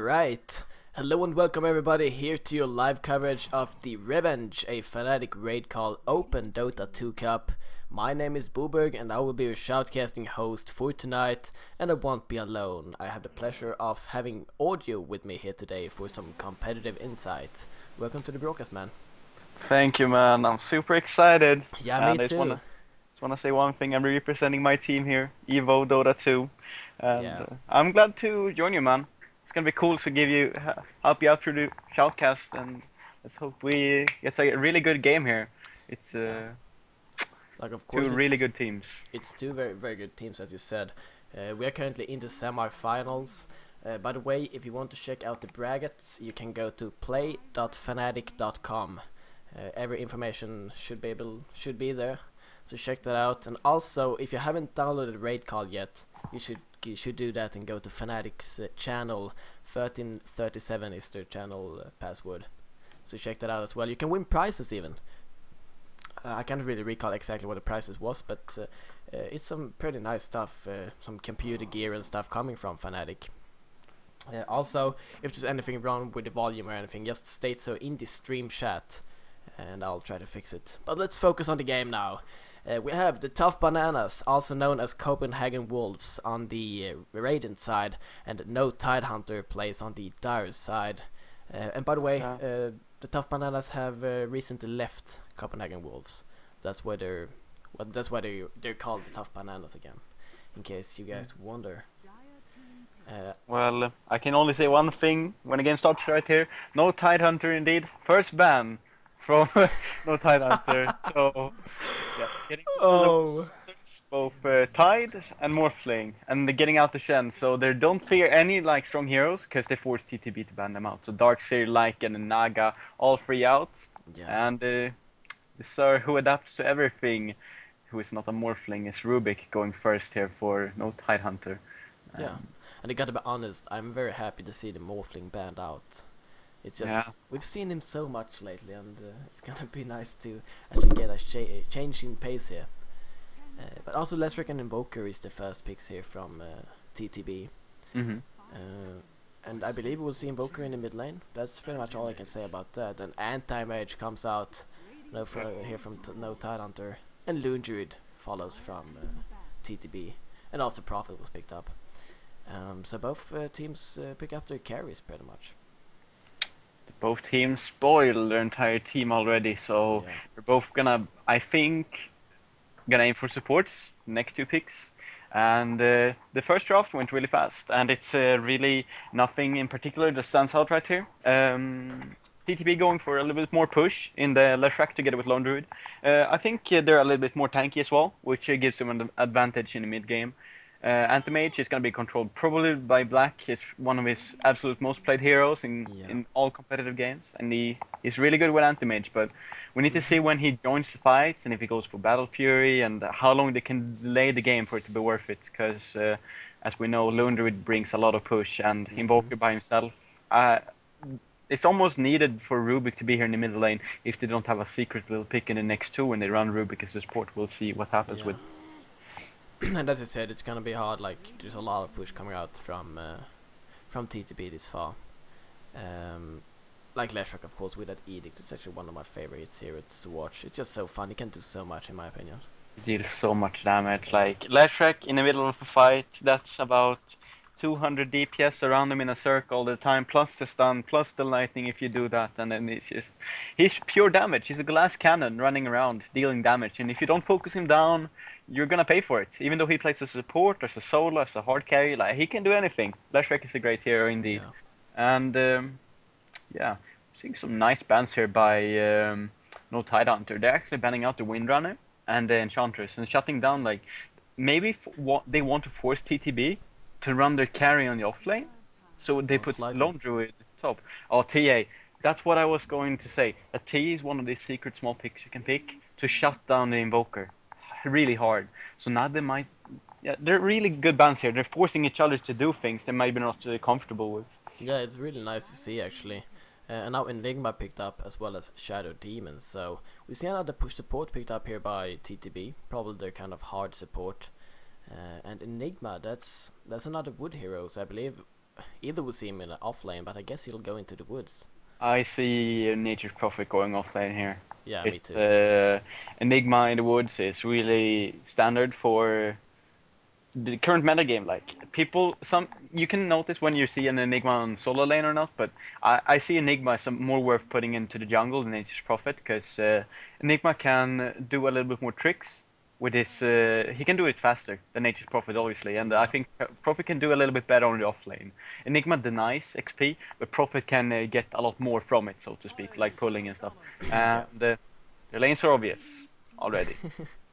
Alright, hello and welcome everybody here to your live coverage of the Revenge, a Fnatic Raidcall Open Dota 2 Cup. My name is Boberg and I will be your shoutcasting host for tonight, and I won't be alone. I have the pleasure of having audio with me here today for some competitive insight. Welcome to the broadcast, man. Thank you, man. I'm super excited. Yeah, And me I too. just wanna say one thing. I'm representing my team here, Evo Dota 2, and Yeah. I'm glad to join you, man. It's gonna be cool to help you out through the shoutcast, and let's hope we get a really good game here. It's Like, of two course, really good teams. it's two very good teams, as you said. We are currently in the semi-finals. By the way, if you want to check out the brackets, you can go to play.fnatic.com. Every information should be there, so check that out. And also, if you haven't downloaded Raidcall yet, you should do that and go to Fnatic's channel. 1337 is their channel password, so check that out as well. You can win prizes even. I can't really recall exactly what the prizes was, but it's some pretty nice stuff, some computer gear and stuff coming from Fnatic. Also, if there's anything wrong with the volume or anything, just state so in the stream chat, and I'll try to fix it. But let's focus on the game now. We have the Tough Bananas, also known as Copenhagen Wolves, on the Radiant side, and No Tidehunter plays on the Dire side. And by the way, the Tough Bananas have recently left Copenhagen Wolves. That's why they're called the Tough Bananas again, in case you guys wonder. Well, I can only say one thing when the game starts right here. No Tidehunter indeed. First ban from No Tidehunter. So, yeah, getting both Tide and Morphling, and they're getting out the Shen, so they don't fear any like strong heroes because they force TTB to ban them out. So Darkseer, Lycan, and Naga, all three out. Yeah. And the Sir who adapts to everything, who is not a Morphling, is Rubik going first here for No Tidehunter. Yeah, and I gotta be honest, I'm very happy to see the Morphling banned out. It's just, we've seen him so much lately, and it's gonna be nice to actually get a change in pace here. But also Lesric and Invoker is the first picks here from TTB. And I believe we'll see Invoker in the mid lane. That's pretty much all I can say about that. And Anti-Mage comes out here from No Tidehunter. And Loon Druid follows from TTB. And also Prophet was picked up. So both teams pick up their carries pretty much. Both teams spoil their entire team already, so they're both gonna, I think, aim for supports next two picks. And the first draft went really fast, and it's really nothing in particular that stands out right here. TTB going for a little bit more push in the left track together with Lone Druid. I think they're a little bit more tanky as well, which gives them an advantage in the mid game. Anti-Mage is going to be controlled probably by Black. He's one of his absolute most played heroes in all competitive games, and he's really good with Anti-Mage, but we need to see when he joins the fights and if he goes for Battle Fury and how long they can delay the game for it to be worth it, because as we know, Lone Druid brings a lot of push, and Invoker by himself, it's almost needed for Rubik to be here in the middle lane if they don't have a secret little pick in the next two when they run Rubik as the support. We'll see what happens with. And as I said, it's gonna be hard. Like, there's a lot of push coming out from TTB this far. Like Leshrac, of course, with that edict. It's actually one of my favorites here to watch. It's just so fun. He can do so much, in my opinion. He deals so much damage. Like Leshrac in the middle of a fight, that's about 200 DPS around him in a circle all the time, plus the stun, plus the lightning if you do that, and then he's pure damage. He's a glass cannon running around dealing damage, and if you don't focus him down, you're gonna pay for it. Even though he plays as a support, as a solo, as a hard carry, like he can do anything. Leshrac is a great hero indeed. And yeah, seeing some nice bans here by No Tidehunter. They're actually banning out the Windrunner and the Enchantress and shutting down, like, maybe they want to force TTB to run their carry on the offlane, so they put Lone Druid top. Oh, TA. That's what I was going to say. A TA is one of these secret small picks you can pick to shut down the Invoker. Really hard. So now they might... Yeah, they're really good bans here. They're forcing each other to do things they might be not comfortable with. Yeah, it's really nice to see, actually. And now Enigma picked up, as well as Shadow Demon. So we see another push support picked up here by TTB. Probably their kind of hard support. And Enigma, that's another wood hero. So I believe either will see him in the off lane, but I guess he'll go into the woods. I see Nature's Prophet going off lane here. Yeah, It's, me too. Enigma in the woods is really standard for the current metagame. Like you can notice when you see an Enigma on solo lane or not, but I see Enigma as more worth putting into the jungle than Nature's Prophet, because Enigma can do a little bit more tricks with his. He can do it faster than Nature's Prophet, obviously, and I think Prophet can do a little bit better on the off lane. Enigma denies XP, but Prophet can get a lot more from it, so to speak, like pulling and stuff. And the lanes are obvious already.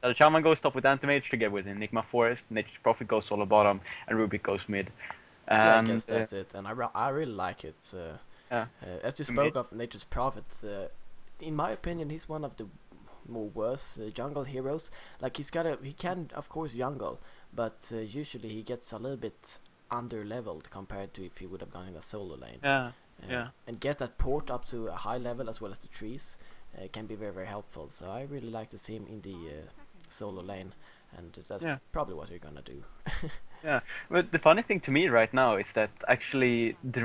The Shaman goes top with Anti-Mage together with Enigma Forest, Nature's Prophet goes solo bottom, and Rubik goes mid. Yeah, I And guess that's it, and I really like it. As you spoke of Nature's Prophet, in my opinion, he's one of the more worse jungle heroes. Like he can of course jungle, but usually he gets a little bit under leveled compared to if he would have gone in a solo lane. And get that port up to a high level as well as the trees can be very, very helpful. So I really like to see him in the solo lane, and that's probably what you're gonna do. Yeah, but the funny thing to me right now is that actually the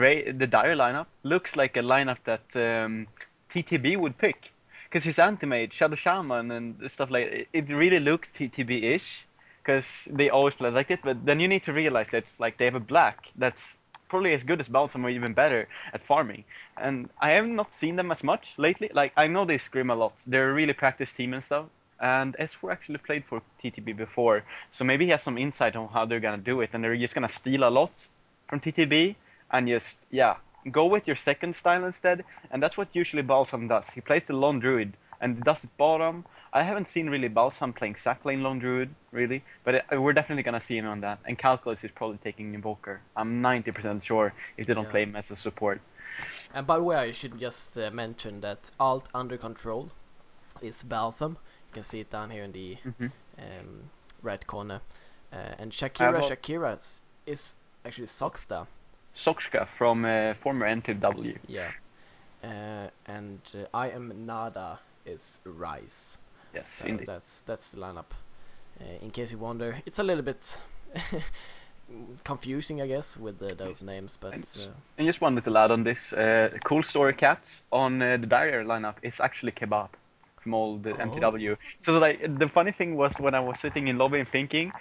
Dire lineup looks like a lineup that TTB would pick, because his Anti-Mage, Shadow Shaman, and stuff like it really looks TTB-ish, because they always play like it. But then you need to realize that like they have a black that's probably as good as Balsam or even better at farming, and I have not seen them as much lately. Like I know they scrim a lot; they're a really practiced team and stuff. And S4 actually played for TTB before, so maybe he has some insight on how they're gonna do it, and they're just gonna steal a lot from TTB and just go with your second style instead. And that's what usually Balsam does. He plays the Lone Druid and does it bottom. I haven't seen really Balsam playing sack lane Lone Druid really, but we're definitely gonna see him on that. And Calculus is probably taking Invoker. I'm 90% sure if they don't play him as a support. And by the way, I should just mention that alt under control is Balsam. You can see it down here in the right corner. And Shakira is actually Soxta. Soxka from former NTW. Yeah. And I Am Nada is Rice. Yes, so indeed. That's the lineup. In case you wonder, it's a little bit confusing, I guess, with those names. But and just one little add on this. Cool story cat on the Dire lineup is actually Kebab from all the MTW. So like the funny thing was when I was sitting in lobby and thinking,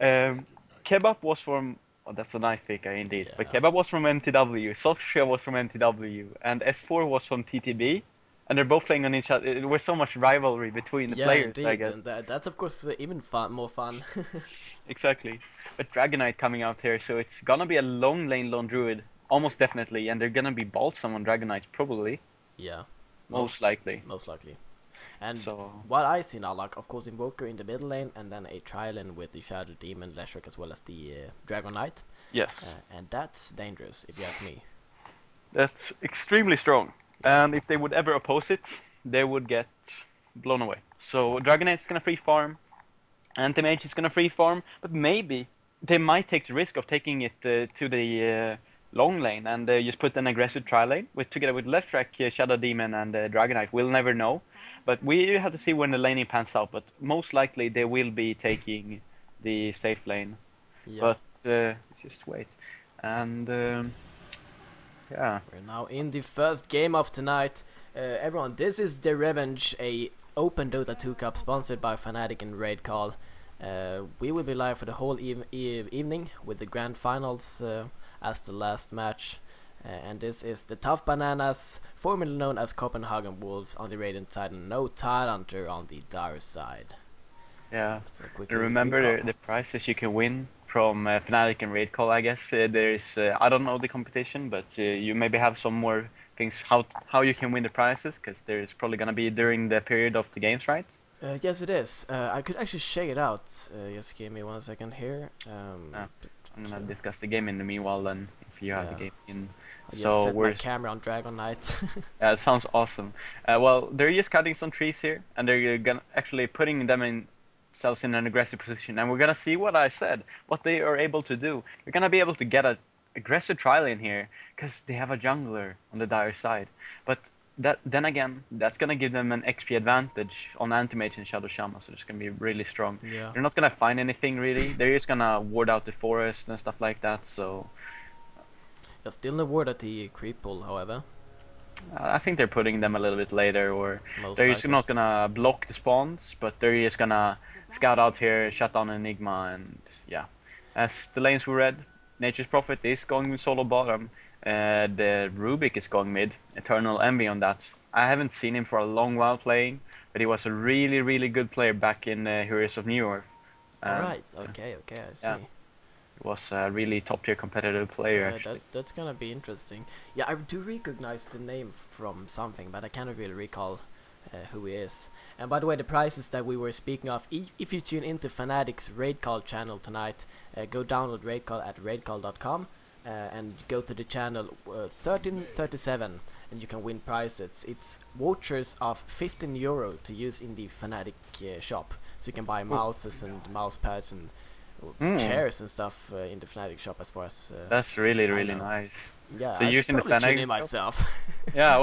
Kebab was from. Oh, that's a nice pick, indeed. Yeah. But Kebab was from MTW, Soxia was from MTW, and S4 was from TTB, and they're both playing on each other. There was so much rivalry between the players, indeed. I guess. And that's of course even more fun. Exactly. But Dragonite coming out here, so it's gonna be a long lane Lone Druid, almost definitely, and they're gonna be Balsam on Dragonite, probably. Yeah. Most likely. Most likely. And so, what I see now, like of course Invoker in the middle lane, and then a tri-lane with the Shadow Demon, Leshrac, as well as the Dragon Knight. Yes. And that's dangerous, if you ask me. That's extremely strong. And if they would ever oppose it, they would get blown away. So Dragonite's gonna free farm, Anti-Mage is gonna free farm, but maybe they might take the risk of taking it to the long lane and just put an aggressive tri-lane together with Leshrac, Shadow Demon, and Dragonite. We'll never know. But we have to see when the laning pans out, but most likely they will be taking the safe lane. Yeah. But let's just wait. And we're now in the first game of tonight. Everyone, this is The Revenge, a open Dota 2 Cup sponsored by Fnatic and Raidcall. We will be live for the whole evening with the grand finals as the last match. And this is the Tough Bananas, formerly known as Copenhagen Wolves, on the Radiant side, and no Tidehunter on the Dire side. Yeah, remember the prizes you can win from Fnatic and Raidcall, I guess. There is, I don't know the competition, but you maybe have some more things how you can win the prizes, because there's probably going to be during the period of the games, right? Yes, it is. I could actually check it out. Just give me 1 second here. I'm going to discuss the game in the meanwhile, then, if you have the game in. So set my camera on Dragon Knight. Yeah, it sounds awesome. Well, they're just cutting some trees here, and they're gonna actually putting themselves in an aggressive position. And we're gonna see what I said, what they are able to do. They're gonna be able to get an aggressive tri-lane here, because they have a jungler on the Dire side. But then again, that's gonna give them an XP advantage on Anti-Mage and Shadow Shaman, so it's gonna be really strong. Yeah. They're not gonna find anything really. They're just gonna ward out the forest and stuff like that. So. Yeah, still no word at the creep pool, however. I think they're putting them a little bit later, or Most they're just likely. not gonna block the spawns, but they're just gonna scout out here, shut down Enigma, and yeah. As the lanes we read, Nature's Prophet is going solo bottom. The Rubik is going mid. Eternal Envy on that. I haven't seen him for a long while playing, but he was a really, really good player back in Heroes of New York. Alright, okay, I see. Yeah, he was a really top tier competitive player actually. That's gonna be interesting. Yeah, I do recognize the name from something, but I cannot really recall who he is. And by the way, the prizes that we were speaking of, if you tune into Fnatic's Raidcall channel tonight, go download Raidcall at raidcall.com and go to the channel 1337 and you can win prizes. It's vouchers of €15 to use in the Fnatic shop. So you can buy mouses and mouse pads and chairs and stuff in the Fnatic shop as far as that's really nice. yeah, so I using should the probably tune Fnatic in myself. yeah,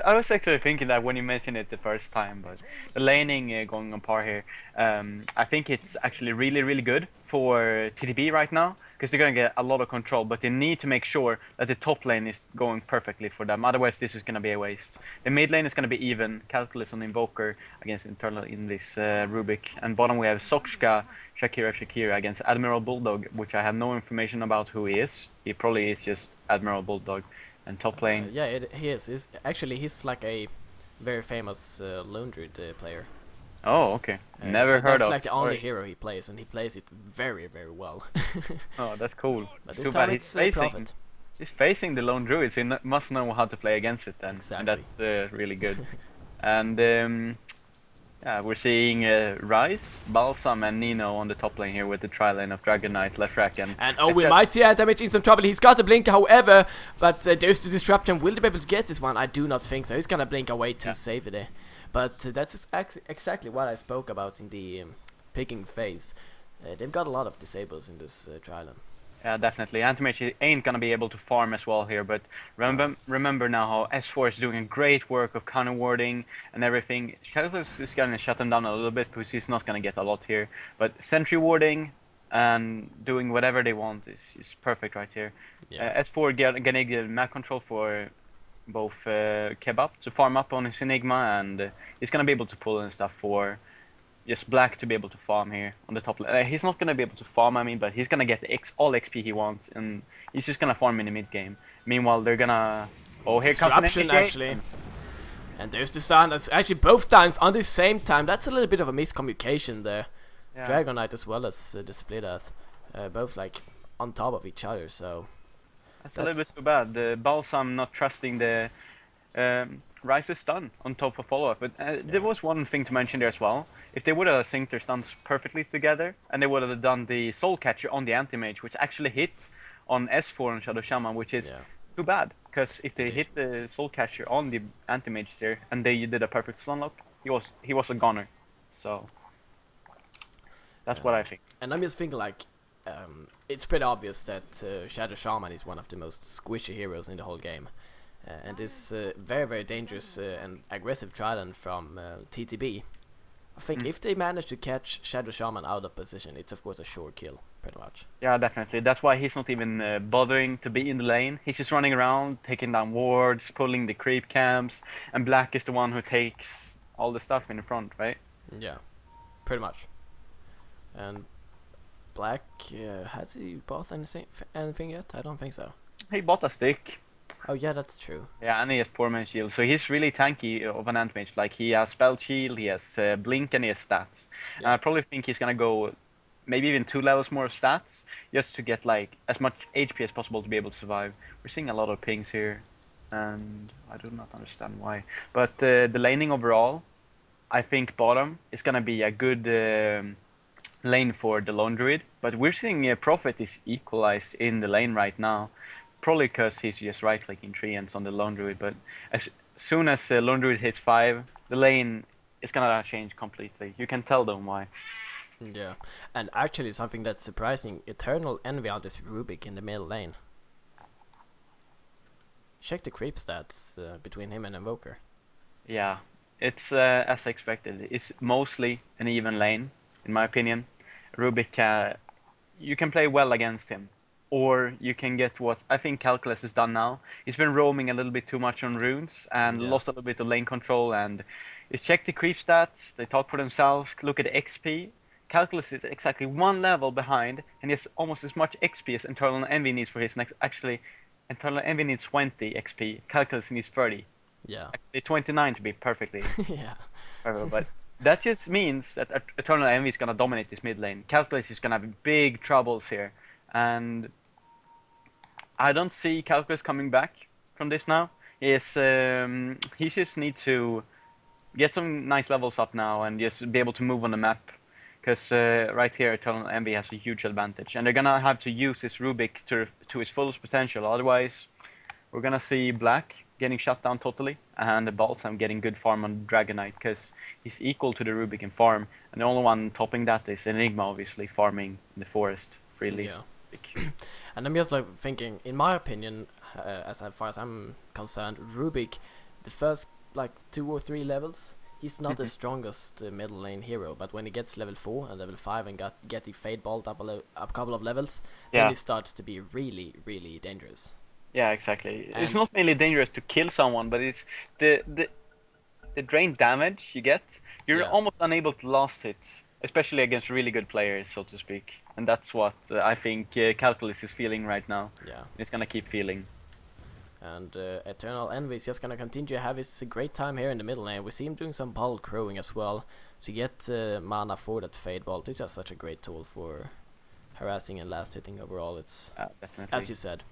I was actually thinking that when you mentioned it the first time, but the laning going on par here, I think it's actually really good for TTB right now, because they're gonna get a lot of control, but they need to make sure that the top lane is going perfectly for them, otherwise this is gonna be a waste. The mid lane is gonna be even, Calculus on Invoker against Internal in this Rubik, and bottom we have Sokshka, Shakira against Admiral Bulldog, which I have no information about who he is. He probably is just Admiral Bulldog. And top lane. Yeah, he is. He's like a very famous Lone Druid player. Oh, okay. Never heard of. That's like the only hero he plays, and he plays it very well. Oh, that's cool. But Too this bad time it's Prophet. he's facing the Lone Druid, so he must know how to play against it then. Exactly. And that's really good. And yeah, we're seeing Rise, Balsam, and Nino on the top lane here with the tri-lane of Dragon Knight, Lefrak, and oh, we might see Anti-Mage in some trouble. He's got the blink, however, but there's the disruption. Will they be able to get this one? I do not think so. He's gonna blink away to save it. But that's exactly what I spoke about in the picking phase. They've got a lot of disables in this tri-lane. Yeah, definitely. Anti-Mage ain't gonna be able to farm as well here, but remember now how S4 is doing great work of counter warding and everything. Shadowless is gonna shut them down a little bit because he's not gonna get a lot here, but sentry warding and doing whatever they want is perfect right here. Yeah. S4 gonna get map control for both Kebab to farm up on his Enigma, and he's gonna be able to pull in stuff for just Black to be able to farm here on the top lane. He's not going to be able to farm, I mean, but he's going to get all XP he wants, and he's just going to farm in the mid game. Meanwhile, they're going to... Oh, here comes an NTH. Actually. And there's the stun. That's actually both stuns on the same time. That's a little bit of a miscommunication there. Yeah. Dragon Knight as well as the Split Earth. Both like on top of each other, so... That's a little bit too bad. The Balsam not trusting the... Rise's stun on top of follow-up, but there was one thing to mention there as well. If they would have synced their stuns perfectly together, and they would have done the Soul Catcher on the Anti-Mage, which actually hit on S4 and Shadow Shaman, which is too bad, because if they hit the Soul Catcher on the Anti-Mage there, and they did a perfect stun lock, he was a goner. So that's what I think. And I'm just thinking like, it's pretty obvious that Shadow Shaman is one of the most squishy heroes in the whole game. And this very dangerous and aggressive tri-lane from TTB. I think if they manage to catch Shadow Shaman out of position, it's of course a sure kill, pretty much. Yeah, definitely. That's why he's not even bothering to be in the lane. He's just running around, taking down wards, pulling the creep camps, and Black is the one who takes all the stuff in the front, right? Yeah, pretty much. And Black, has he bought anything yet? I don't think so. He bought a stick. Oh yeah, that's true. Yeah, and he has Poor Man's Shield, so he's really tanky of an Anti-Mage. Like, he has Spell Shield, he has Blink, and he has Stats. Yeah. And I probably think he's gonna go maybe even 2 levels more of Stats, just to get like as much HP as possible to be able to survive. We're seeing a lot of pings here, and I do not understand why. But the laning overall, I think bottom is gonna be a good lane for the Lone Druid. But we're seeing Prophet is equalized in the lane right now. Probably because he's just right-clicking treants on the Lone Druid, but as soon as Lone Druid hits 5, the lane is gonna change completely. You can tell them why. Yeah, and actually something that's surprising, Eternal Envy on this Rubik in the middle lane. Check the creep stats between him and Invoker. Yeah, it's as expected. It's mostly an even lane, in my opinion. Rubik, you can play well against him. or you can get what I think Calculus has done now. He's been roaming a little bit too much on runes and lost a little bit of lane control. And he's checked the creep stats. They talk for themselves. Look at the XP. Calculus is exactly one level behind, and he has almost as much XP as Eternal Envy needs for his next. Actually, Eternal Envy needs 20 XP. Calculus needs 30. Yeah. Actually, 29 to be perfectly. Yeah. Perfect, but that just means that Eternal Envy is gonna dominate this mid lane. Calculus is gonna have big troubles here, and I don't see Calculus coming back from this now. He just needs to get some nice levels up now and just be able to move on the map. Because right here, Eternal Envy has a huge advantage. And they're gonna have to use this Rubik to his fullest potential. Otherwise, we're gonna see Black getting shut down totally, and the Balsam getting good farm on Dragon Knight, because he's equal to the Rubik in farm. And the only one topping that is Enigma, obviously, farming in the forest freely. Yeah. And I'm just like thinking, in my opinion, as far as I'm concerned, Rubik, the first like 2 or 3 levels, he's not the strongest middle lane hero. But when he gets level 4 and level 5 and get the Fade Bolt up a couple of levels, then he starts to be really, really dangerous. Yeah, exactly. And it's not mainly dangerous to kill someone, but it's the drain damage you get. You're almost unable to last hit, especially against really good players, so to speak. And that's what I think Calculus is feeling right now. Yeah. He's gonna keep feeling. And Eternal Envy is just gonna continue to have his great time here in the middle lane. We see him doing some ball crowing as well to get mana for that Fade Bolt. It's just such a great tool for harassing and last hitting overall. It's definitely, as you said.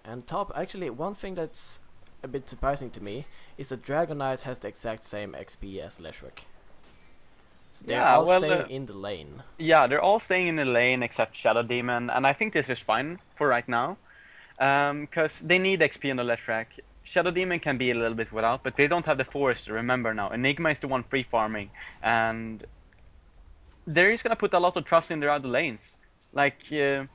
And top, actually, one thing that's a bit surprising to me is that Dragon Knight has the exact same XP as Leshrac. So they're all staying in the lane. Yeah, they're all staying in the lane except Shadow Demon, and I think this is fine for right now, because they need XP on the Leshrac. Shadow Demon can be a little bit without, but they don't have the Forester. Remember now, Enigma is the one free farming, and they're just gonna put a lot of trust in their other lanes. Like the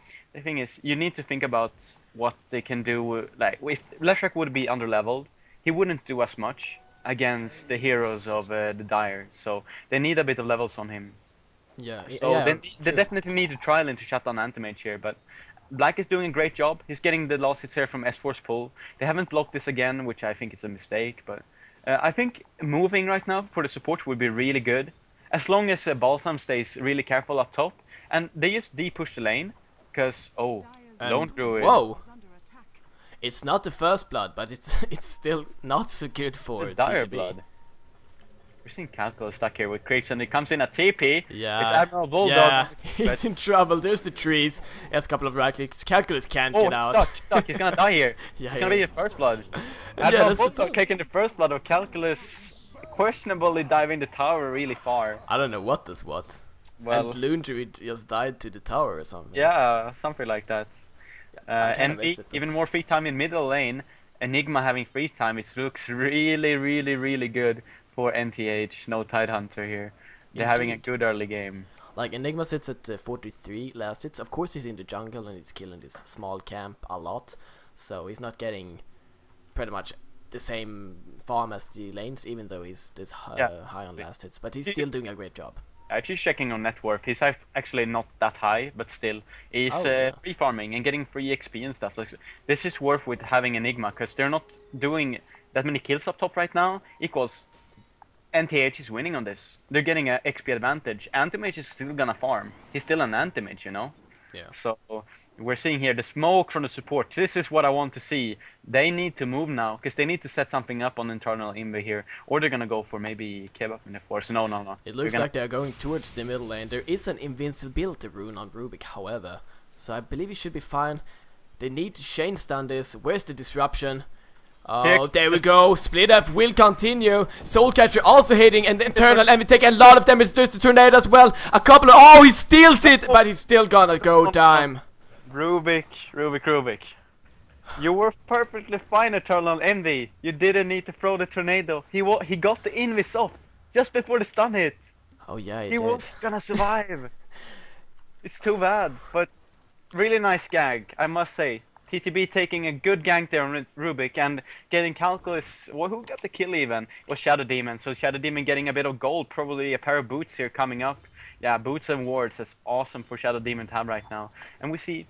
thing is, you need to think about what they can do. Like if Leshrac would be underleveled, he wouldn't do as much against the heroes of the Dire, so they need a bit of levels on him. Yeah. So they definitely need to trial to shut down Anti-Mage here, but Black is doing a great job. He's getting the last hits here from S4's pull. They haven't blocked this again, which I think is a mistake, but I think moving right now for the support would be really good, as long as Balsam stays really careful up top, and they just de-push the lane, because, don't do it. Whoa! It's not the first blood, but it's still not so good for the Dire blood. We're seeing Calculus stuck here with creeps, and he comes in at TP. Yeah. It's Admiral Bulldog. Yeah, he's in trouble. There's the trees. He has a couple of right clicks. Calculus can't get out. He's stuck. He's gonna die here. He's gonna be the first blood. Admiral Bulldog taking the first blood of Calculus, questionably diving the tower really far. I don't know what this was. Well, and Loon Druid just died to the tower or something. Yeah, something like that. And even more free time in middle lane. Enigma having free time, it looks really, really, really good for NTH. No Tidehunter here. They're having a good early game. Like Enigma sits at 43 last hits. Of course he's in the jungle and he's killing this small camp a lot. So he's not getting pretty much the same farm as the lanes, even though he's this high on last hits. But he's still doing a great job. If you're checking on net worth, he's actually not that high, but still, he's free farming and getting free XP and stuff. Like this is worth with having Enigma, because they're not doing that many kills up top right now. Equals NTH is winning on this. They're getting an XP advantage. Anti-Mage is still gonna farm. He's still an Anti-Mage, you know. Yeah. So we're seeing here the smoke from the support. This is what I want to see. They need to move now, because they need to set something up on internal Invi here, or they're gonna go for maybe Kebab in the force. No. It looks like they're going towards the middle lane. There is an invincibility rune on Rubik, however, so I believe he should be fine. They need to chain stun this. Where's the disruption? Oh, there we go. Split up will continue. Soulcatcher also hitting, and the internal Envy taking a lot of damage. There's the tornado as well. A couple of he steals it, but he's still gonna go down. Rubik. You were perfectly fine, Eternal Envy. You didn't need to throw the tornado. He got the invis off just before the stun hit. Oh yeah, he was gonna survive. It's too bad, but really nice gag, I must say. TTB taking a good gank there on Rubik and getting Calculus. Well, who got the kill even? It was Shadow Demon. So Shadow Demon getting a bit of gold, probably a pair of boots here coming up. Yeah, boots and wards. That's awesome for Shadow Demon to have right now. And we see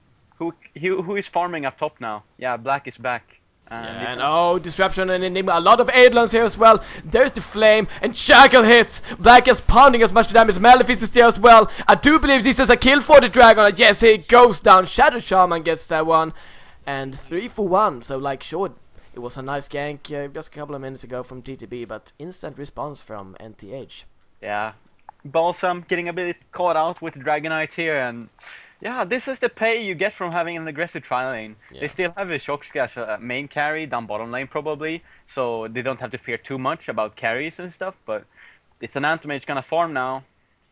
Who is farming up top now? Yeah, Black is back. And oh, disruption and enigma. A lot of Eidolons here as well. There's the flame and Shackle hits. Black is pounding as much damage. Malefice is there as well. I do believe this is a kill for the dragon. Yes, he goes down. Shadow Shaman gets that one, and 3 for 1. So like, sure, it was a nice gank just a couple of minutes ago from TTB, but instant response from NTH. Yeah, Balsam getting a bit caught out with Dragonite here, and yeah, this is the pay you get from having an aggressive tri lane. Yeah. They still have a Shock as a main carry down bottom lane probably, so they don't have to fear too much about carries and stuff, but it's an Anti-Mage gonna farm now.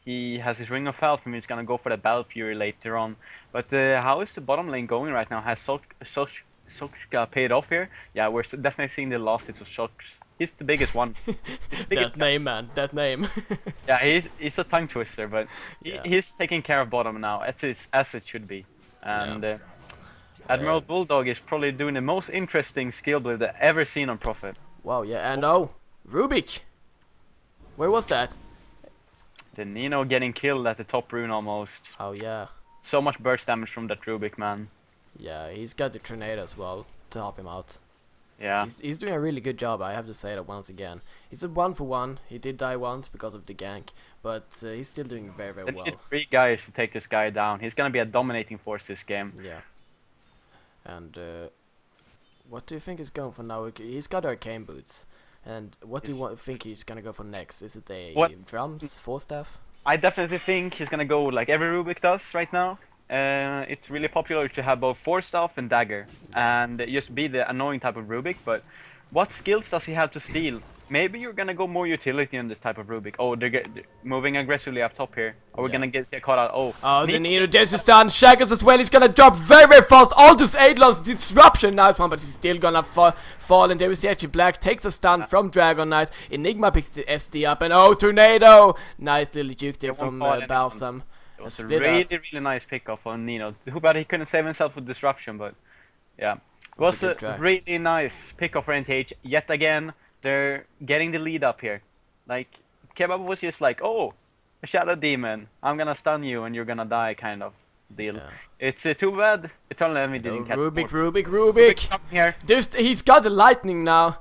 He has his Ring of Health and he's gonna go for the Battle Fury later on. But how is the bottom lane going right now? Has Sochka paid off here? Yeah, we're definitely seeing the losses of Sochka. He's the biggest one. That name, man. That name. Yeah, he's a tongue twister, but he's taking care of bottom now, as it should be. And Admiral Bulldog is probably doing the most interesting skill build I've ever seen on Prophet. Wow, yeah, and oh, Rubik. Where was that? The Nino getting killed at the top rune almost. Oh yeah. So much burst damage from that Rubik, man. Yeah, he's got the tornado as well to help him out. Yeah. He's doing a really good job, I have to say that once again. He's a 1 for 1. He did die once because of the gank, but he's still doing very, very well. Need 3 guys to take this guy down. He's gonna be a dominating force this game. Yeah. And what do you think he's going for now? He's got arcane boots. And what do you think he's gonna go for next? Is it the drums, force staff? I definitely think he's gonna go like every Rubik does right now. It's really popular to have both force staff and dagger, and just be the annoying type of Rubik. But what skills does he have to steal? Maybe you're gonna go more utility on this type of Rubik. Oh, they're moving aggressively up top here. Are we gonna get caught out? Oh, the Nino, there's a stun. Shackles as well. He's gonna drop very, very fast. All those Eidolons, disruption, nice one, but he's still gonna fall. And there is actually Black takes a stun from Dragon Knight. Enigma picks the SD up, and oh, tornado! Nice little juke there from Balsam. It was a really nice pick-off on Nino. Too bad he couldn't save himself with disruption, but yeah, it was a really nice pick-off for NTH yet again. They're getting the lead up here. Like, Kebab was just like, oh, a Shadow Demon, I'm gonna stun you and you're gonna die kind of deal. Yeah. It's too bad Eternal Enemy didn't catch Rubik. Here. He's got the lightning now.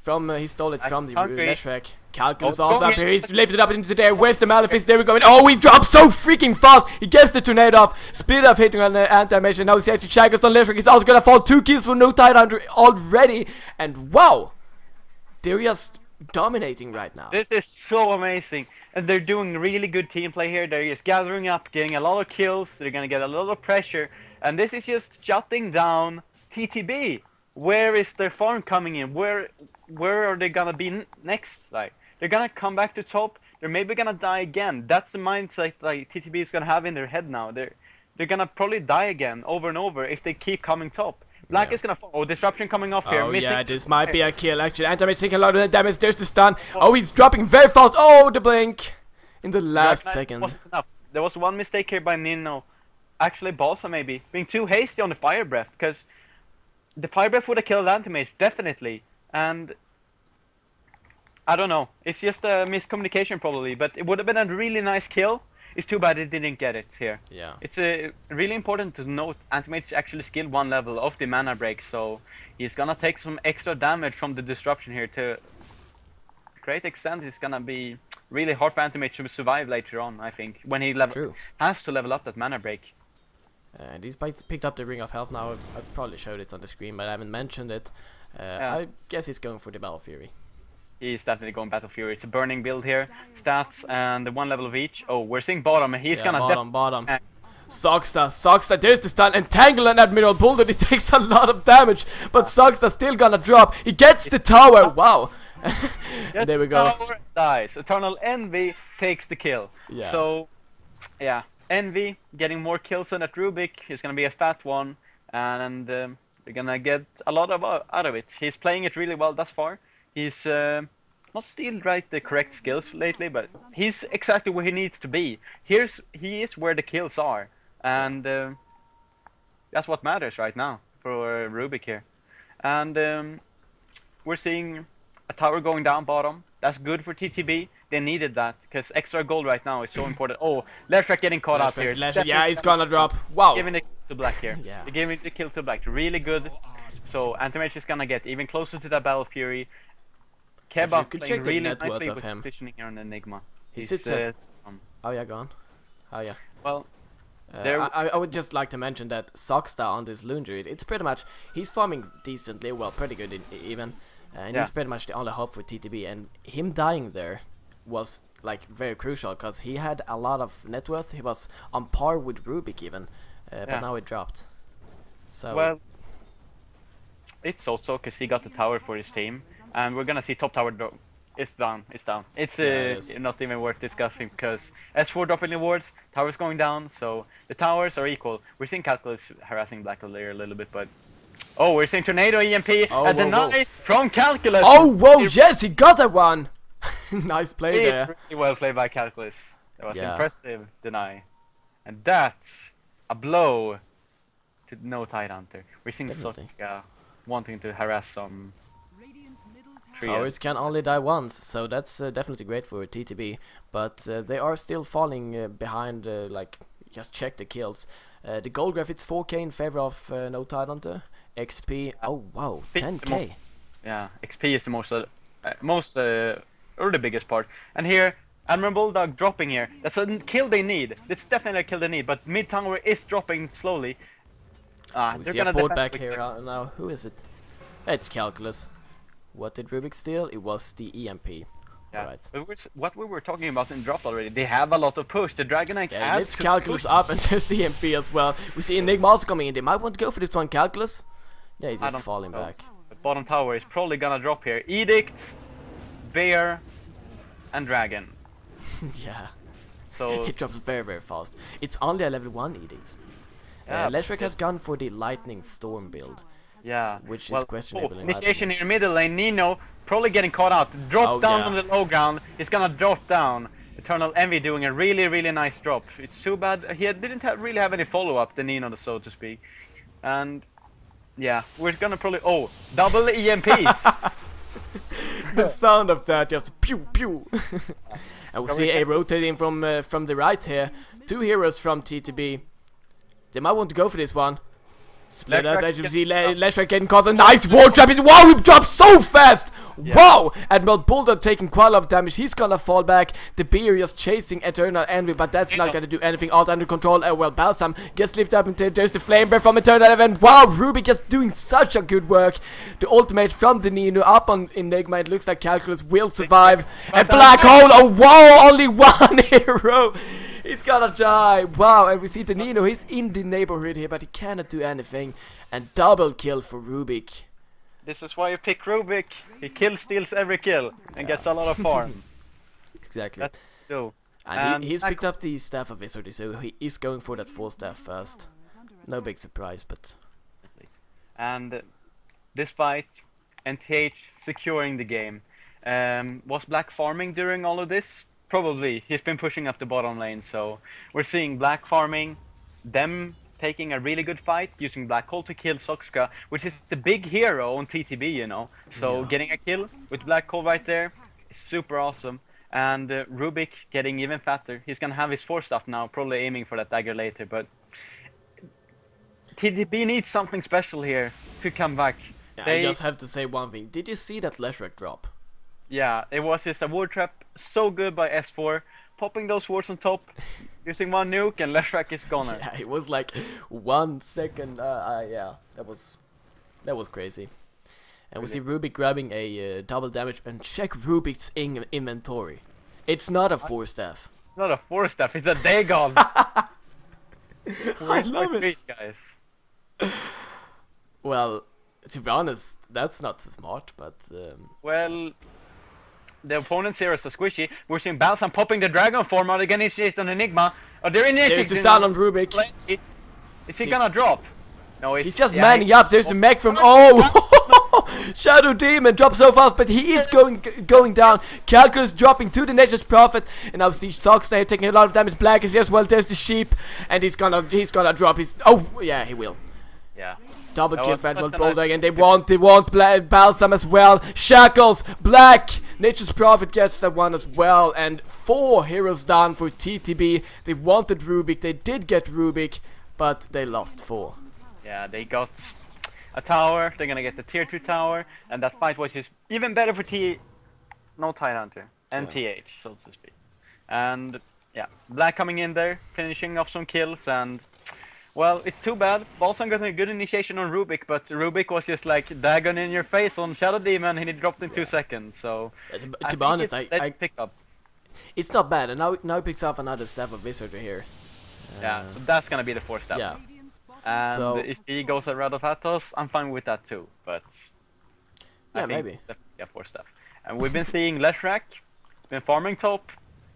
He stole it from the Leshrac. Calculus also up here. He's lifted up into the air. Where's the Malefice? There we go. And oh, he drops so freaking fast. He gets the tornado off. Speed up hitting on the Anti-Mage. Now he's actually Shackles on Leshrac. He's also gonna fall. 2 kills for no tide under already. And wow! They're just dominating right now. This is so amazing. And they're doing really good team play here. They're just gathering up, getting a lot of kills. They're gonna get a lot of pressure. And this is just shutting down TTB. Where is their farm coming in? Where are they gonna be next? Like, they're gonna come back to top. They're maybe gonna die again. That's the mindset like TTB is gonna have in their head now. They're gonna probably die again over and over if they keep coming top. Black is gonna fall. Oh, disruption coming off here. Oh yeah, this might be a kill actually. Anti-Mage taking a lot of damage. There's the stun. Oh, he's dropping very fast. Oh, the blink in the last second. There was one mistake here by Nino. Actually, Balsa maybe being too hasty on the fire breath, because the fire breath would have killed Anti-Mage definitely. And I don't know. It's just a miscommunication probably, but it would have been a really nice kill. It's too bad it didn't get it here. Yeah. It's really important to note Anti-Mage actually skilled 1 level of the mana break, so he's gonna take some extra damage from the disruption here. To a great extent, it's gonna be really hard for Anti-Mage to survive later on, I think, when he has to level up that mana break. And he's picked up the Ring of Health now. I probably showed it on the screen, but I haven't mentioned it. I guess he's going for the Battle Fury. He's definitely going Battle Fury. It's a burning build here. Stats and 1 level of each. Oh, we're seeing bottom. He's gonna bottom. Soxta, there's the stun. Entangle and Admiral Bulldog. It takes a lot of damage, but Soxta still gonna drop. He gets the tower. Wow. There we go. Tower dies. Eternal Envy takes the kill. Yeah. So, yeah, Envy getting more kills than that Rubik. He's gonna be a fat one, and they're gonna get a lot out of it. He's playing it really well thus far. He's not still the correct skills lately, but he's exactly where he needs to be. He is where the kills are, and that's what matters right now for Rubik here. And we're seeing a tower going down bottom. That's good for TTB. They needed that because extra gold right now is so important. Oh, Leshrac getting caught up here. Yeah, he's gonna drop. Wow. Giving it to Black here. Yeah. They gave me the kill to Black. Really good. So NTH is gonna get even closer to that Battle Fury. Kebab could playing check the really net worth nicely of with him. positioning here on Enigma. He sits at... um, Oh yeah, go on. Oh yeah. well, I would just like to mention that Soxta on this Loon Druid, it's pretty much, he's farming decently, well, pretty good even, and he's pretty much the only hope for TTB, and him dying there was like very crucial, because he had a lot of net worth, he was on par with Rubik even, but now it dropped. So well, it's also because he got the tower for his team, and we're gonna see top tower drop. It's down. It's down. It's not even worth discussing because S4 dropping the wards, towers going down, so the towers are equal. We're seeing Calculus harassing Black layer a little bit, but we're seeing Tornado EMP and deny from Calculus. Oh whoa, yes, he got that one. Nice play there. It's really well played by Calculus. That was impressive deny, and that's a blow to no Tidehunter. We're seeing Sotka wanting to harass some. Towers can only die once, so that's definitely great for TTB, but they are still falling behind, like, just check the kills. The gold graph, it's 4k in favor of no Tidehunter. XP, oh wow, 10k. Yeah, XP is the most, or the biggest part. And here, Admiral Bulldog dropping here. That's a kill they need. It's definitely a kill they need, but mid tower is dropping slowly. We see a board back here now. Who is it? It's Calculus. What did Rubik steal? It was the EMP. Yeah. Right. But what we were talking about in drop already, they have a lot of push. The Dragon Knight adds let's Calculus up and just the EMP as well. We see Enigma also coming in. They might want to go for this one, Calculus. Yeah, he's just falling back. The bottom tower is probably gonna drop here. Edict, Bear, and Dragon. Yeah. So it drops very, very fast. It's only a level 1 Edict. Leshrac has gone for the Lightning Storm build. Yeah, which is questionable. Initiation here in middle lane. Nino probably getting caught out. Drop down on the low ground. He's gonna drop down. Eternal Envy doing a really, really nice drop. It's too bad he didn't really have any follow-up, the Nino, so to speak. And yeah, we're gonna probably double EMPs. The sound of that just pew pew. And we see a rotating from the right here. 2 heroes from TTB. They might want to go for this one. Split out, as you see, Leshrac getting caught. A nice wall trap. Wow, he dropped so fast! Yeah. Wow! Admiral Bulldog taking quite a lot of damage. He's gonna fall back. The beer is chasing Eternal Envy, but that's not gonna do anything. All under control. Well, Balsam gets lifted up, and there's the Flame Bear from Eternal Envy. Wow, Ruby just doing such a good work. The ultimate from the Nino up on Enigma. It looks like Calculus will survive. And Black Hole. Oh, wow! Only one hero. He's gonna die. Wow, and we see the Nino. He's in the neighborhood here, but he cannot do anything. And double kill for Rubik. This is why you pick Rubik. He steals every kill and gets a lot of farm. Exactly. That's cool. And he's picked up the Staff of Wizardry, so he is going for that 4-staff first. No big surprise, but... And this fight, NTH securing the game. Was Black farming during all of this? Probably. He's been pushing up the bottom lane, so we're seeing Black farming, them taking a really good fight, using Black Hole to kill Soxka, which is the big hero on TTB, you know. So getting a kill with Black Hole right there is super awesome. And Rubik getting even fatter. He's gonna have his 4-staff now, probably aiming for that dagger later, but TTB needs something special here to come back. Yeah, I just have to say one thing. Did you see that Leshrac drop? Yeah, it was just a ward trap, so good by S4, popping those wards on top, using one nuke, and Leshrac is gone. Yeah, it was like 1 second. Yeah, that was crazy. And we see Rubik grabbing a double damage, and check Rubik's inventory. It's not a 4-staff. It's not a 4-staff. It's a Dagon. I love it, guys. Well, to be honest, that's not smart, but well. The opponent's here is a squishy. We're seeing Balsam popping the dragon form out again. Initiate on Enigma. They're initiating. There's the sound on Rubik. Is he gonna drop? No, he's just manning up. There's the mech from Shadow Demon drops so fast, but he is going down. Calculus dropping to the Nature's Prophet, and now Siege Soxta here taking a lot of damage. Black is here as well. There's the sheep, and he's gonna drop his. Oh yeah, he will. Yeah. Double kill for Admiral Bulldog, and they want Balsam as well. Shackles, Black, Nature's Prophet gets that one as well, and 4 heroes down for TTB. They wanted Rubik, they did get Rubik, but they lost 4. Yeah, they got a tower. They're gonna get the tier 2 tower, and that fight was just even better for no Tidehunter, NTH, so to speak. And yeah, Black coming in there, finishing off some kills, and well, it's too bad. Balsan got a good initiation on Rubik, but Rubik was just like daggone in your face on Shadow Demon, and he dropped in 2 seconds. So to be honest, I pick up. It's not bad, and now he picks up another Staff of Wizardry here. Yeah, so that's gonna be the 4th step. Yeah. And So, if he goes at Red of Atos, I'm fine with that too. But yeah, I think maybe. Yeah, 4th step. And we've been seeing Leshrac. He's been farming top.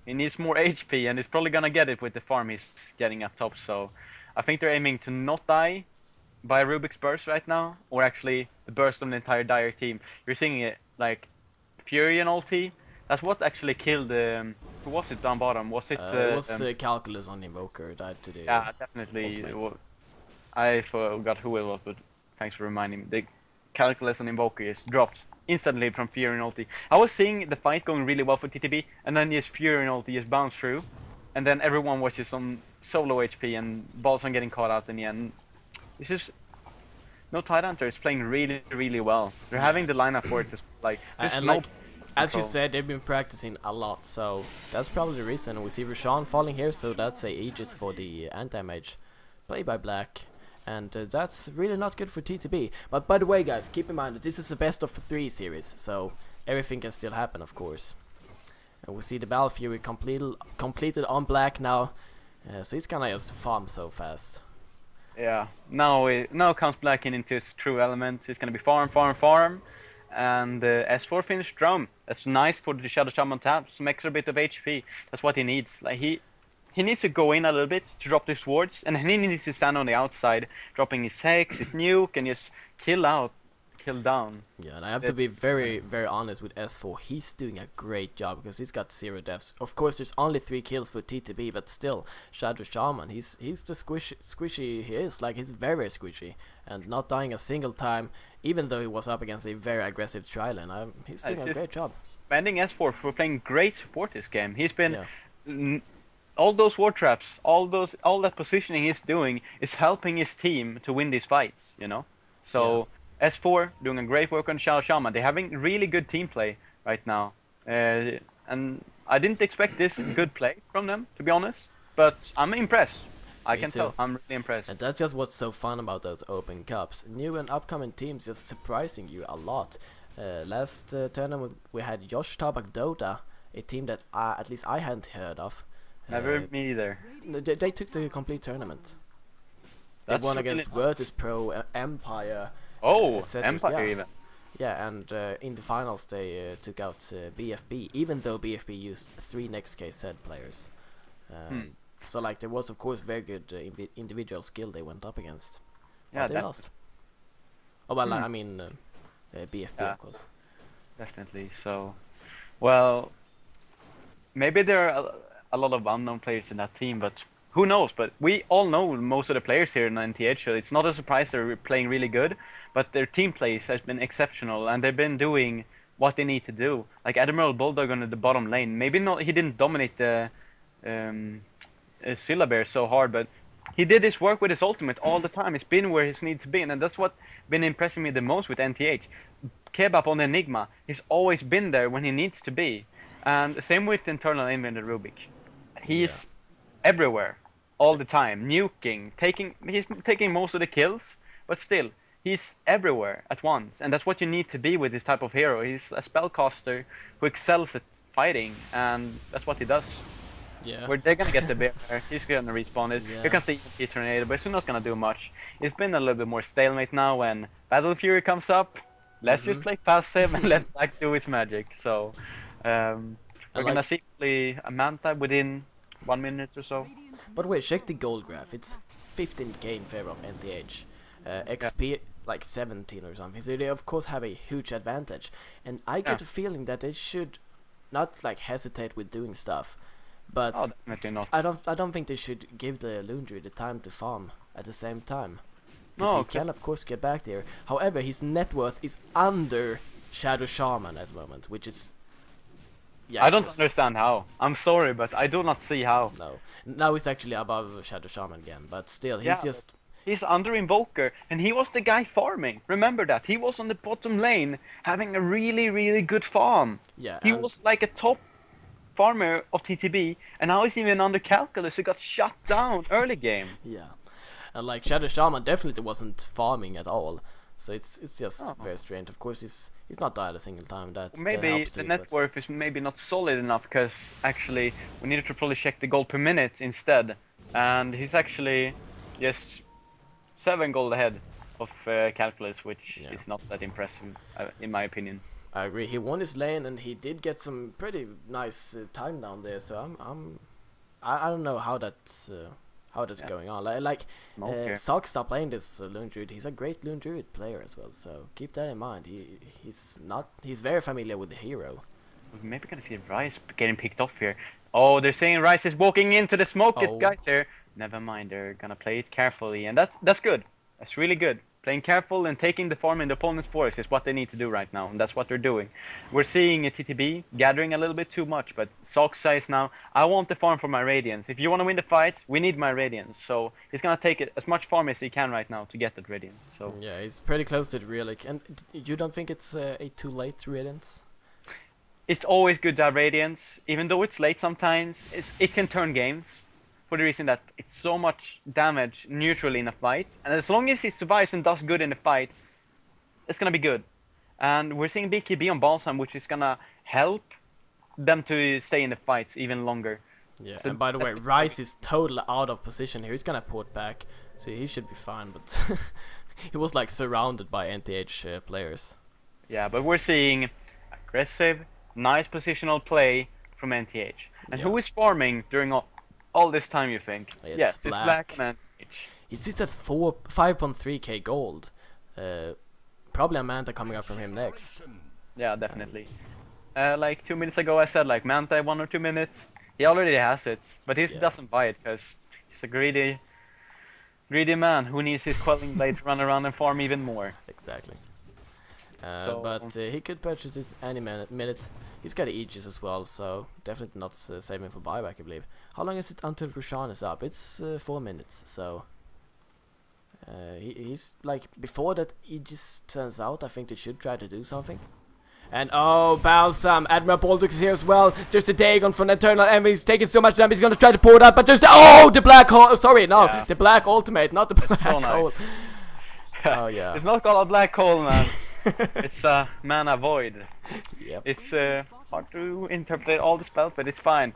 He needs more HP, and he's probably gonna get it with the farm he's getting up top. So I think they're aiming to not die by Rubik's burst right now, or actually the burst of the entire Dire team. You're seeing it like Fury and ulti. That's what actually killed. Who was it down bottom? Was it? It was Calculus on Invoker died today. Yeah, definitely. I forgot who it was, but thanks for reminding me. The Calculus on Invoker is dropped instantly from Fury and ulti. I was seeing the fight going really well for TTB, and then just Fury and ulti just bounced through, and then everyone was just on solo HP, and Balsan getting caught out in the end. This is no Tidehunter is playing really, really well. They're having the lineup for it, like as you said, they've been practicing a lot, so that's probably the reason. We see Roshan falling here, so that's a Aegis for the anti-mage, played by Black, and that's really not good for TTB. But by the way, guys, keep in mind that this is a best of 3 series, so everything can still happen, of course. And we see the Battle Fury completed on Black now, so he's gonna just farm so fast. Yeah, now comes Black into his true element. He's gonna be farm. And S4 finished drum. That's nice for the Shadow Shaman tap. Some extra bit of HP. That's what he needs. Like he needs to go in a little bit to drop the swords, and he needs to stand on the outside, dropping his hex, his nuke, and just kill down. Yeah, and I have to be very, very honest with S4. He's doing a great job because he's got 0 deaths. Of course, there's only 3 kills for TTB, but still, Shadow Shaman, he's the squishy he is. Like, he's very squishy and not dying a single time, even though he was up against a very aggressive Trilane. He's doing a great job. Commending S4 for playing great support this game. He's been all those ward traps, all that positioning he's doing is helping his team to win these fights. You know, so. Yeah. S4 doing a great work on Shadow Shaman. They're having really good team play right now. And I didn't expect this good play from them, to be honest. But I'm impressed. I can tell. I'm really impressed. And that's just what's so fun about those open cups. New and upcoming teams just surprising you a lot. Last tournament we had Josh Tabak Dota, a team that at least I hadn't heard of. Never me either. They took the complete tournament. They won against Virtus Pro, Empire. Oh, Empire even. Yeah, and in the finals they took out BFB, even though BFB used 3 next case said players. So like there was of course very good individual skill they went up against. Yeah, but they lost. Oh well, I mean BFB of course. Definitely. So, well, maybe there are a lot of unknown players in that team, but who knows? But we all know most of the players here in NTH, so it's not a surprise they're playing really good. But their team plays has been exceptional, and they've been doing what they need to do. Like Admiral Bulldog on the bottom lane. Maybe not. He didn't dominate the Syllabear so hard, but he did his work with his ultimate all the time. He's been where he needs to be, and that's what been impressing me the most with NTH. Kebab on the Enigma. He's always been there when he needs to be, and the same with Internal Aim and the Rubik. He's everywhere. All the time, nuking, he's taking most of the kills, but still, he's everywhere at once, and that's what you need to be with this type of hero. He's a spellcaster who excels at fighting, and that's what he does. Yeah. Where they're gonna get the bear, he's gonna respawn it. Yeah. Here comes the EMP tornado, but it's not gonna do much. It's been a little bit more stalemate now. When Battle Fury comes up, let's just play passive and let Black do his magic. So we're gonna see a Manta within 1 minute or so. But wait, check the gold graph. It's 15k in favor of NTH. XP like 17 or something. So they of course have a huge advantage. And I get a feeling that they should not like hesitate with doing stuff. But definitely not. I don't think they should give the Lundry the time to farm at the same time. No, he can of course get back there. However, his net worth is under Shadow Shaman at the moment, which is Yeah, I don't understand how. I'm sorry, but I do not see how. No. Now he's actually above Shadow Shaman again, but still, he's Yeah, just... He's under Invoker, and he was the guy farming. Remember that. He was on the bottom lane, having a really, really good farm. Yeah, He was like a top farmer of TTB, and now he's even under Calculus. He got shut down early game. Yeah. And like Shadow Shaman definitely wasn't farming at all. So it's just very strange. Of course, he's not died a single time. That Maybe helps the too, net worth is maybe not solid enough, because actually we needed to probably check the gold per minute instead. And he's actually just 7 gold ahead of Calculus, which is not that impressive in my opinion. I agree. He won his lane and he did get some pretty nice time down there. So I don't know how that's going on. Sock stopped playing this Lune Druid. He's a great Lune Druid player as well. So keep that in mind. He's very familiar with the hero. We're maybe gonna see Rice getting picked off here. Oh, they're saying Rice is walking into the smoke. It's guys here. Never mind, they're gonna play it carefully, and that's good. That's really good. Playing careful and taking the farm in the opponent's forest is what they need to do right now, and that's what they're doing. We're seeing a TTB gathering a little bit too much, but Sock says now, I want the farm for my Radiance. If you want to win the fight, we need my Radiance. So he's gonna take it as much farm as he can right now to get that Radiance. So yeah, he's pretty close to the Relic. And you don't think it's a too late Radiance? It's always good to have Radiance, even though it's late sometimes. It can turn games. For the reason that it's so much damage neutrally in a fight, and as long as he survives and does good in the fight, it's gonna be good. And we're seeing BKB on Balsam, which is gonna help them to stay in the fights even longer. Yeah, so and by the way, Rice is totally out of position here. He's gonna port back, so he should be fine, but he was like surrounded by NTH players. Yeah, but we're seeing aggressive, nice positional play from NTH. And who is farming during all this time, you think? Yes, it's Black and NTH. He sits at 5.3k gold. Probably a Manta coming up from him next. Yeah, definitely. Like 2 minutes ago I said like Manta 1 or 2 minutes. He already has it, but he doesn't buy it because he's a greedy man who needs his Quelling Blade to run around and farm even more. Exactly. But he could purchase it any minute. He's got Aegis as well, so definitely not saving for buyback, I believe. How long is it until Roshan is up? It's 4 minutes, so he's like, before that Aegis turns out, I think they should try to do something. And oh, Balsam, Admiral Baltic is here as well. There's the Dagon from Eternal Envy. He's taking so much damage. He's gonna try to pull it out, but there's the black hole. Sorry, no, the black ultimate, not the black hole. Oh yeah, it's not called a black hole, man. It's a mana void. Yep. It's hard to interpret all the spells, but it's fine.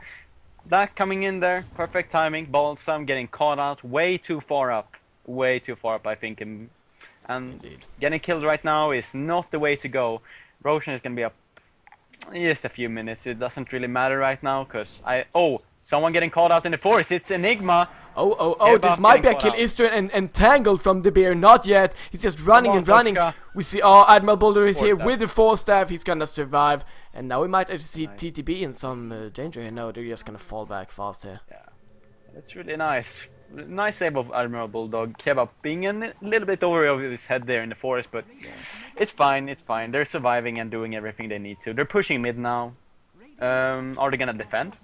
Black coming in there, perfect timing. Balsam getting caught out way too far up, I think, and getting killed right now is not the way to go. Roshan is gonna be up just a few minutes. It doesn't really matter right now, cause someone getting caught out in the forest. It's Enigma. This might be a kill. Is there an entangled from the bear? Not yet. He's just running and running. We see Admiral Boulder is here with the 4-staff. He's gonna survive. And now we might actually see TTB in some danger here. No, they're just gonna fall back fast here. Yeah, that's really nice. Nice save of Admiral Bulldog. Kebab being a little bit over his head there in the forest, but it's fine, it's fine. They're surviving and doing everything they need to. They're pushing mid now. Are they gonna defend?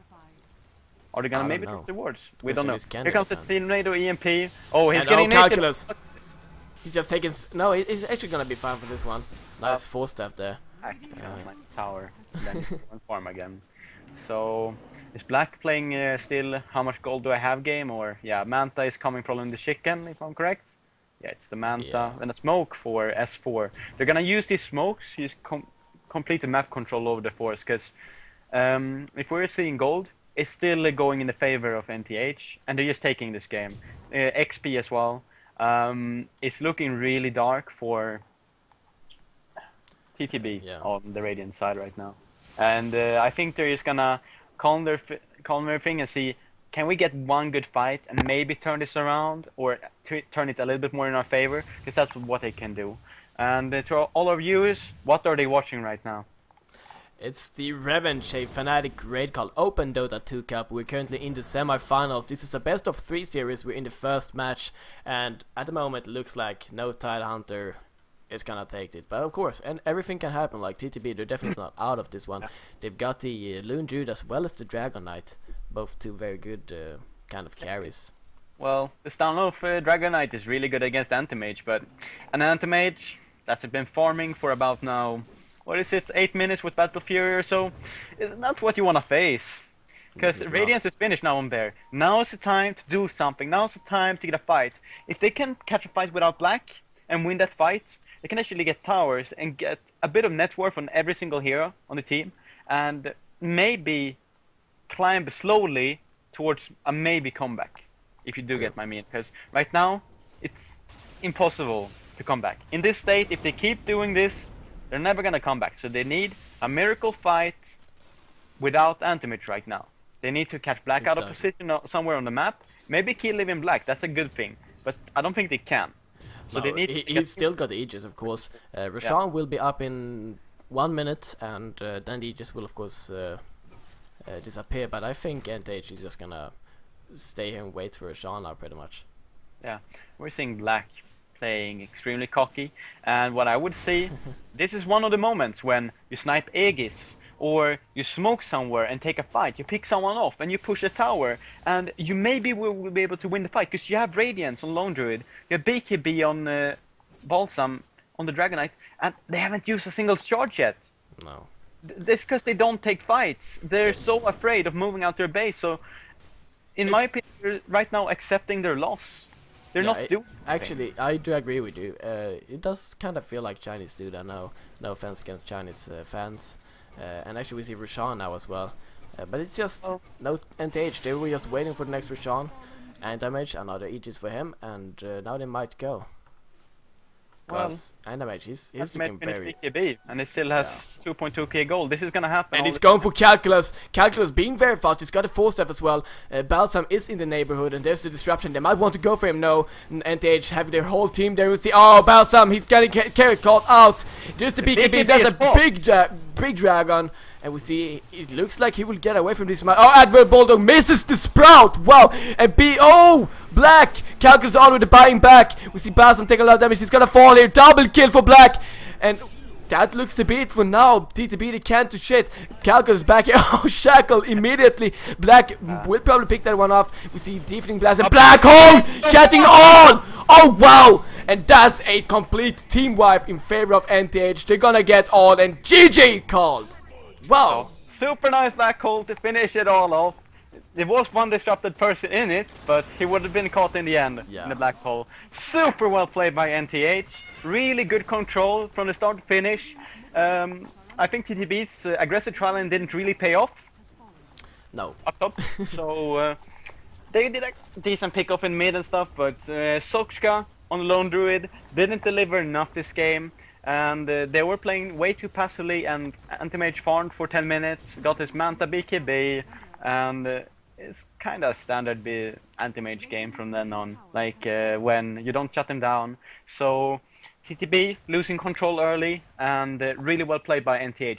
Are they gonna maybe drop the wards? We don't know. Here comes the Tornado EMP. Oh, he's getting Calculus. He's just taking... No, he's actually gonna be fine for this one. Nice 4-staff there. Tower. Then one farm again. So... Is Black playing still how much gold do I have game, or Manta is coming probably in the chicken if I'm correct? Yeah, it's the Manta and a smoke for S4. They're gonna use these smokes, use complete the map control over the forest, because if we're seeing gold, it's still going in the favor of NTH, and they're just taking this game. XP as well. It's looking really dark for TTB on the Radiant side right now, and I think they're just gonna calm their thing and see, can we get one good fight and maybe turn this around, or turn it a little bit more in our favor, because that's what they can do. And to all our viewers, what are they watching right now? It's the Revenge, a Fnatic Raidcall Open Dota 2 Cup. We're currently in the semi-finals. This is a best of 3 series. We're in the first match, and at the moment it looks like no Tidehunter is gonna take it. But of course, and everything can happen. Like TTB, they're definitely not out of this one. They've got the Loon Druid as well as the Dragon Knight, both two very good kind of carries. Well, the style of Dragon Knight is really good against Anti-Mage, but an Anti-Mage that's been farming for about now, what is it, 8 minutes with Battle Fury or so, is not what you want to face. Because Radiance is finished now on Bear. Now's the time to do something. Now's the time to get a fight. If they can catch a fight without Black and win that fight, they can actually get towers and get a bit of net worth on every single hero on the team, and maybe climb slowly towards a maybe comeback, if you do get my mean. Because right now, it's impossible to come back. In this state, if they keep doing this, they're never gonna come back. So they need a miracle fight without Anti-Mage right now. They need to catch Black out of position somewhere on the map. Maybe kill even Black, that's a good thing. But I don't think they can. So no, they need he's still got Aegis, of course. Roshan will be up in 1 minute, and then the Aegis will, of course, disappear. But I think NTH is just gonna stay here and wait for Roshan now, pretty much. Yeah, we're seeing Black playing extremely cocky. And what I would say, this is one of the moments when you snipe Aegis, or you smoke somewhere and take a fight, you pick someone off and you push a tower, and you maybe will be able to win the fight because you have Radiance on Lone Druid, you have BKB on Balsam on the Dragon Knight, and they haven't used a single charge yet. No. This because they don't take fights. They're so afraid of moving out their base. So, in my opinion, they're right now accepting their loss. They're not doing anything. Actually, I do agree with you. It does kind of feel like Chinese do that now. No offense against Chinese fans. And actually we see Roshan now as well. But it's just no NTH. They were just waiting for the next Roshan. Anti-Mage, another Aegis for him, and now they might go. Because Anti-Mage, he's looking very... BKB, and he still has 2.2k gold. This is gonna happen. And he's going for Calculus. Calculus being very fast. He's got a 4-step as well. Balsam is in the neighborhood, and there's the disruption. They might want to go for him. No, NTH having their whole team there. We see, oh, Balsam, he's getting carry caught out. Just the BKB. There's a big dragon. And we see, it looks like he will get away from this man. Oh, Admiral Bulldog misses the Sprout! Wow! And Black! Calculus already buying back. We see Balsam take a lot of damage. He's gonna fall here. Double kill for Black! And that looks to be it for now. TTB, they can't do shit. Calculus back here. Oh, Shackle immediately. Black will probably pick that one off. We see Deafening Blast and Black Hole! Chatting on! Oh, wow! And that's a complete team wipe in favor of NTH. They're gonna get all, and GG called! Wow! Super nice Black Hole to finish it all off. There was one disrupted person in it, but he would have been caught in the end in the Black Hole. Super well played by NTH. Really good control from the start to finish. I think TTB's aggressive trial didn't really pay off. No. Up top. So they did a decent pick off in mid and stuff, but Sokshka on the Lone Druid didn't deliver enough this game. And they were playing way too passively, and Anti-Mage farmed for 10 minutes, got his Manta BKB, and it's kind of a standard Anti-Mage game from then on, like when you don't shut them down. So TTB losing control early, and really well played by NTH.